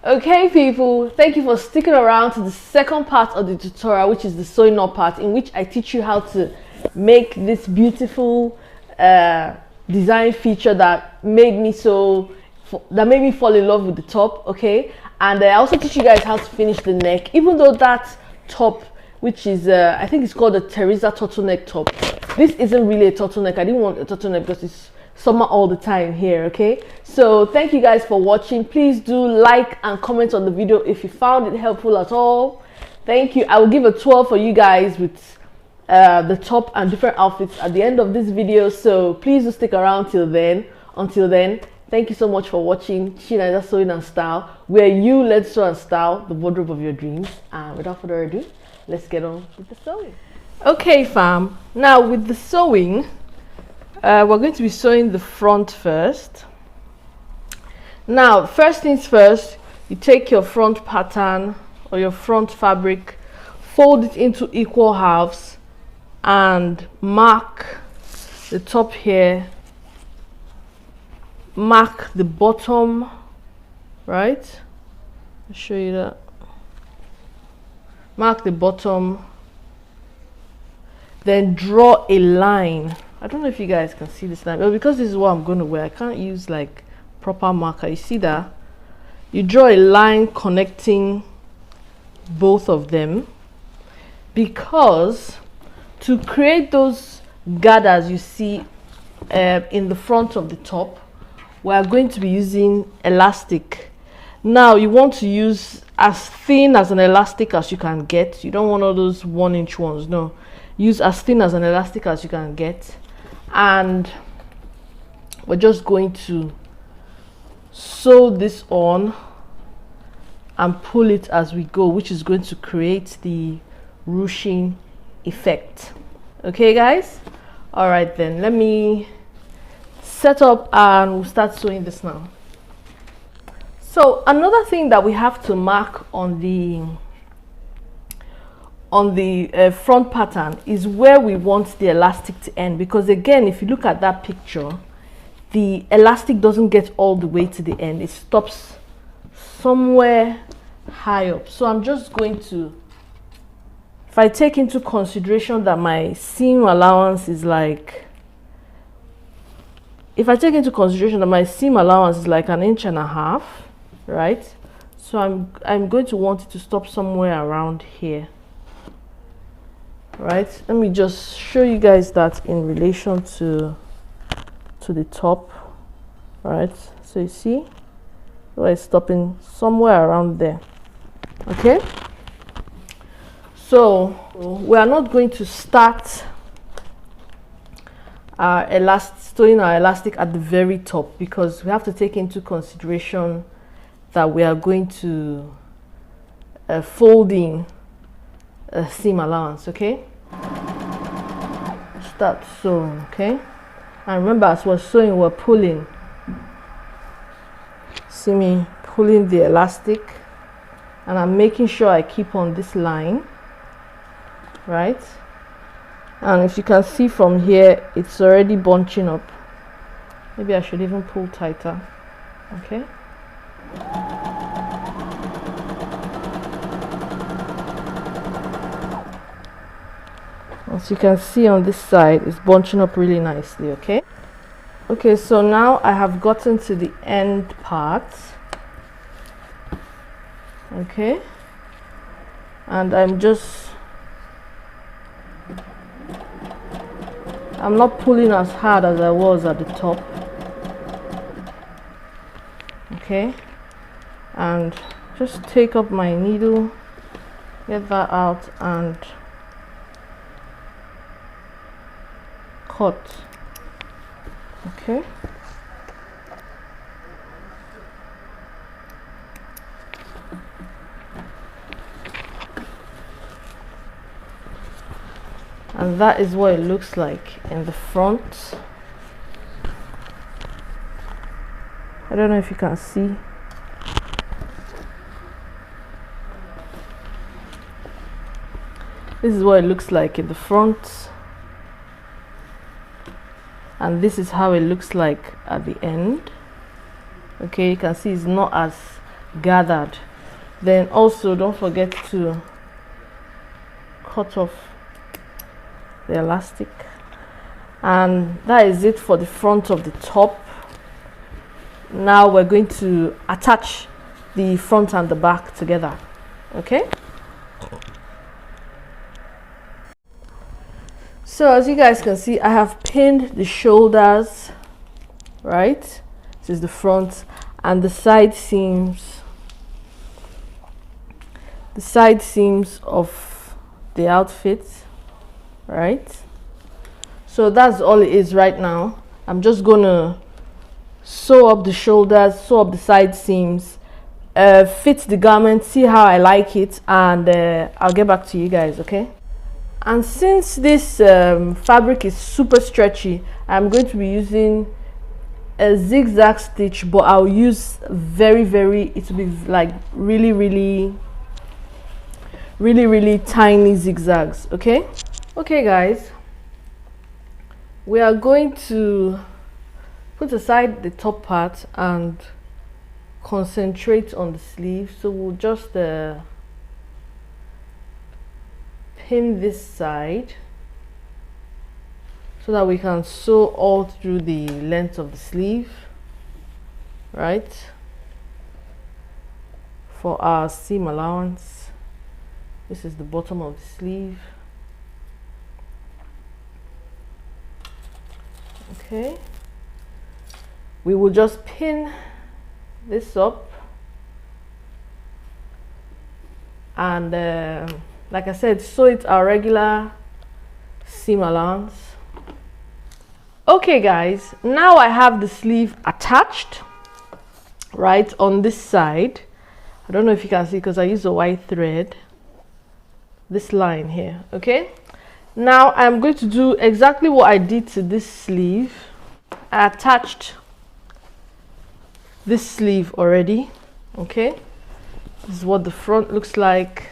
Okay people, thank you for sticking around to the second part of the tutorial, which is the sewing up part, in which I teach you how to make this beautiful design feature that made me fall in love with the top. Okay, and I also teach you guys how to finish the neck, even though that top, which is I think it's called the Teresa turtleneck top, this isn't really a turtleneck. I didn't want a turtleneck because it's summer all the time here. Okay, so thank you guys for watching. Please do like and comment on the video if you found it helpful at all. Thank you. I will give a tour for you guys with the top and different outfits at the end of this video, so please do stick around till then. Until then, thank you so much for watching Chinaza Sewing and Style, where you let sew and style the wardrobe of your dreams. And without further ado, let's get on with the sewing. Okay fam, now with the sewing, we're going to be sewing the front first. Now, first things first, you take your front pattern or your front fabric, fold it into equal halves, and mark the top here, mark the bottom, right? I'll show you that. Mark the bottom, then draw a line. I don't know if you guys can see this line, but because this is what I'm going to wear, I can't use like proper marker. You see that? You draw a line connecting both of them, because to create those gathers you see in the front of the top, we are going to be using elastic. Now you want to use as thin as an elastic as you can get. You don't want all those 1-inch ones. No, use as thin as an elastic as you can get, and we're just going to sew this on and pull it as we go, which is going to create the ruching effect. Okay guys, all right, then let me set up and we'll start sewing this now. So another thing that we have to mark on the front pattern is where we want the elastic to end, because again, if you look at that picture, the elastic doesn't get all the way to the end. It stops somewhere high up. So I'm just going to, if I take into consideration that my seam allowance is like, if I take into consideration that my seam allowance is like 1.5 inches, right? So I'm going to want it to stop somewhere around here, right? Let me just show you guys that in relation to the top, right? So you see, it's stopping somewhere around there. Okay, so we are not going to start our sewing our elastic at the very top, because we have to take into consideration that we are going to fold in a seam allowance. Okay, start sewing. Okay, and remember, as we're sewing, we're pulling. See me pulling the elastic, and I'm making sure I keep on this line, right? And if you can see from here, it's already bunching up. Maybe I should even pull tighter. Okay, as you can see on this side, it's bunching up really nicely. Okay, so now I have gotten to the end part. Okay, and I'm not pulling as hard as I was at the top. Okay, and just take up my needle, get that out, and cut. Okay, and that is what it looks like in the front. I don't know if you can see. This is what it looks like in the front, and this is how it looks like at the end. Okay, you can see it's not as gathered. Then also don't forget to cut off the elastic, and that is it for the front of the top. Now we're going to attach the front and the back together. Okay, so as you guys can see, I have pinned the shoulders, right? This is the front, and the side seams of the outfit, right? So that's all it is right now. I'm just gonna sew up the shoulders, sew up the side seams, fit the garment, see how I like it, and I'll get back to you guys. Okay, and since this fabric is super stretchy, I'm going to be using a zigzag stitch, but I'll use it will be like really tiny zigzags. Okay, guys, we are going to put aside the top part and concentrate on the sleeve. So we'll just pin this side so that we can sew all through the length of the sleeve, right? For our seam allowance, this is the bottom of the sleeve. Okay, we will just pin this up, and like I said, sew it our regular seam allowance. Okay guys, now I have the sleeve attached right on this side. I don't know if you can see because I use a white thread, this line here. Okay, now I'm going to do exactly what I did to this sleeve. I attached this sleeve already. Okay, this is what the front looks like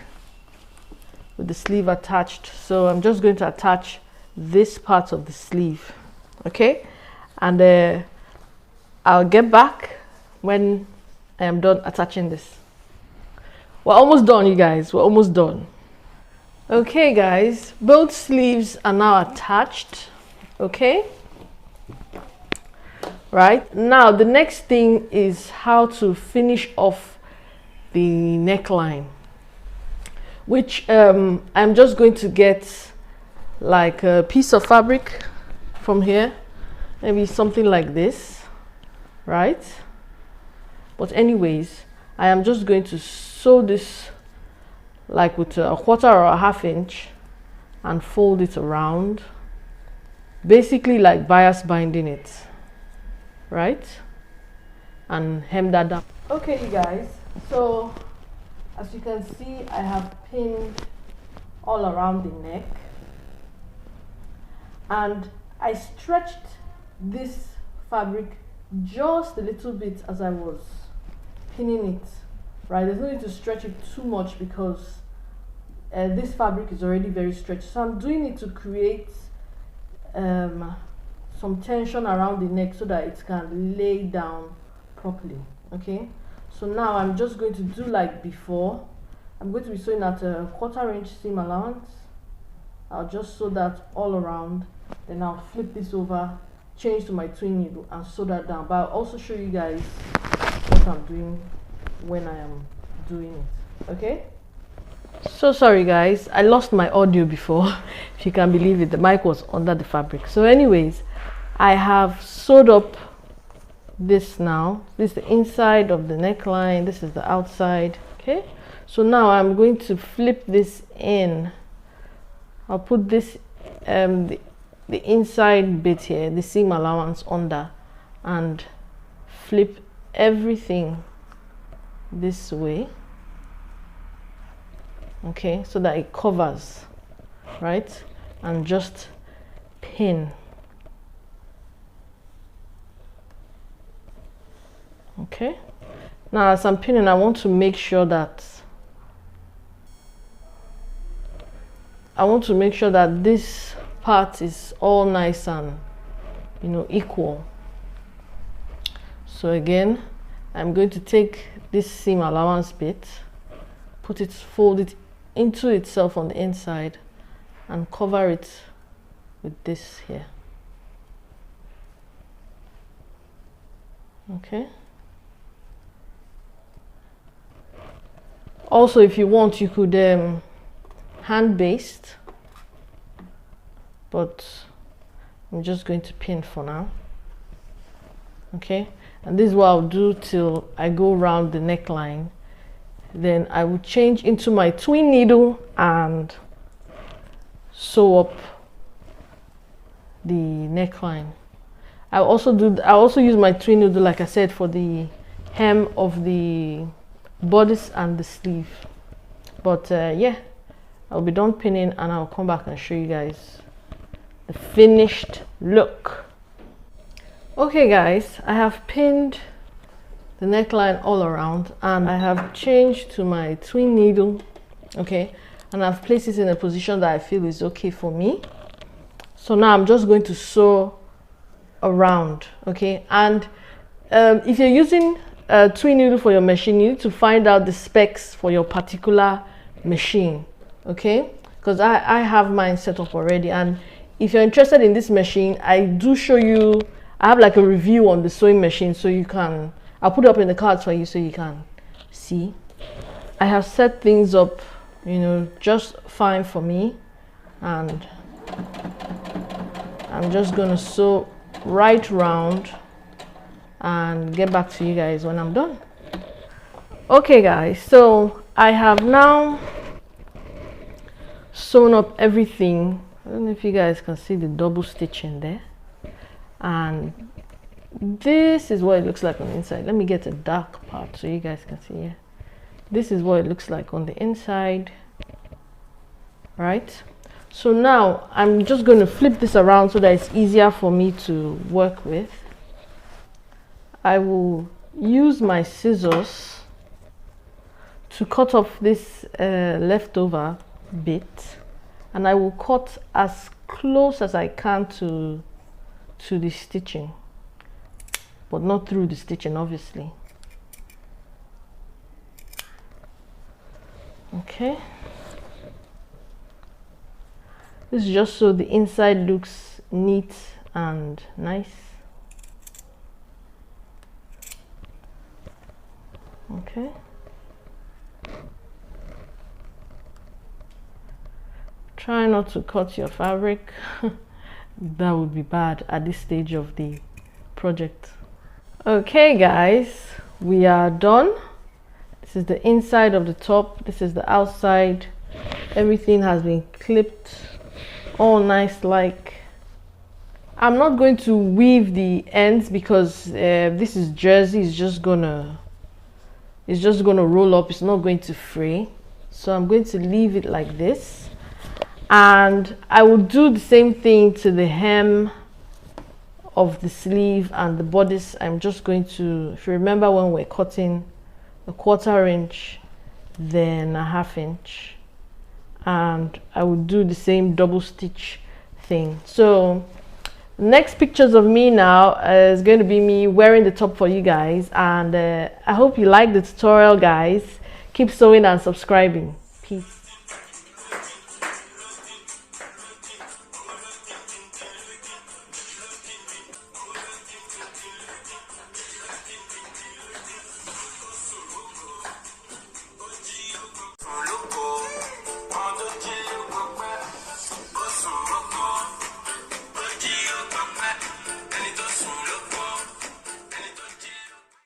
with the sleeve attached. So I'm just going to attach this part of the sleeve. Okay, and I'll get back when I am done attaching this. We're almost done, you guys. We're almost done. Okay guys, both sleeves are now attached. Okay, right, now the next thing is how to finish off the neckline, which I'm just going to get like a piece of fabric from here, maybe something like this, right? But anyways, I am just going to sew this like with a 1/4 or a 1/2 inch and fold it around, basically like bias binding it, right? And hem that down. Okay you guys, so as you can see, I have pinned all around the neck, and I stretched this fabric just a little bit as I was pinning it, right? There's no need to stretch it too much because this fabric is already very stretched. So I'm doing it to create some tension around the neck so that it can lay down properly. Okay, so now I'm just going to do like before. I'm going to be sewing at a 1/4 inch seam allowance. I'll just sew that all around, then I'll flip this over, change to my twin needle and sew that down. But I'll also show you guys what I'm doing when I am doing it. Okay, so sorry guys, I lost my audio before. If you can believe it, the mic was under the fabric. So anyways, I have sewed up this now. This is the inside of the neckline, this is the outside. Okay, so now I'm going to flip this in. I'll put this the inside bit here, the seam allowance, under, and flip everything this way. Okay, so that it covers, right? And just pin. Okay, now as I'm pinning, I want to make sure that this part is all nice and, you know, equal. So again, I'm going to take this seam allowance bit, fold it into itself on the inside and cover it with this here. Okay. Also, if you want, you could hand baste, but I'm just going to pin for now. Okay, and this is what I'll do till I go around the neckline. Then I will change into my twin needle and sew up the neckline. I also use my twin needle, like I said, for the hem of the bodice and the sleeve. But yeah, I'll be done pinning and I'll come back and show you guys the finished look. Okay guys, I have pinned the neckline all around and I have changed to my twin needle. Okay, and I've placed it in a position that I feel is okay for me. So now I'm just going to sew around. Okay, and if you're using a twin needle for your machine, you need to find out the specs for your particular machine. Okay, because I have mine set up already, and if you're interested in this machine, I do show you, I have like a review on the sewing machine, so you can, I'll put it up in the cards for you so you can see. I have set things up, you know, just fine for me, and I'm just gonna sew right round and get back to you guys when I'm done. Okay guys, so I have now sewn up everything. I don't know if you guys can see the double stitching there, and this is what it looks like on the inside. Let me get a dark part so you guys can see. Yeah, this is what it looks like on the inside, right? So now I'm just going to flip this around so that it's easier for me to work with. I will use my scissors to cut off this leftover bit, and I will cut as close as I can to the stitching, but not through the stitching, obviously. Okay, this is just so the inside looks neat and nice. Okay, try not to cut your fabric. That would be bad at this stage of the project. Okay guys, we are done. This is the inside of the top, this is the outside. Everything has been clipped all nice. Like, I'm not going to weave the ends because this is jersey, it's just gonna roll up, it's not going to fray. So I'm going to leave it like this, and I will do the same thing to the hem of the sleeve and the bodice. I'm just going to, if you remember when we're cutting, a 1/4 inch, then a 1/2 inch, and I will do the same double stitch thing. So next pictures of me now is going to be me wearing the top for you guys, and I hope you like the tutorial guys. Keep sewing and subscribing.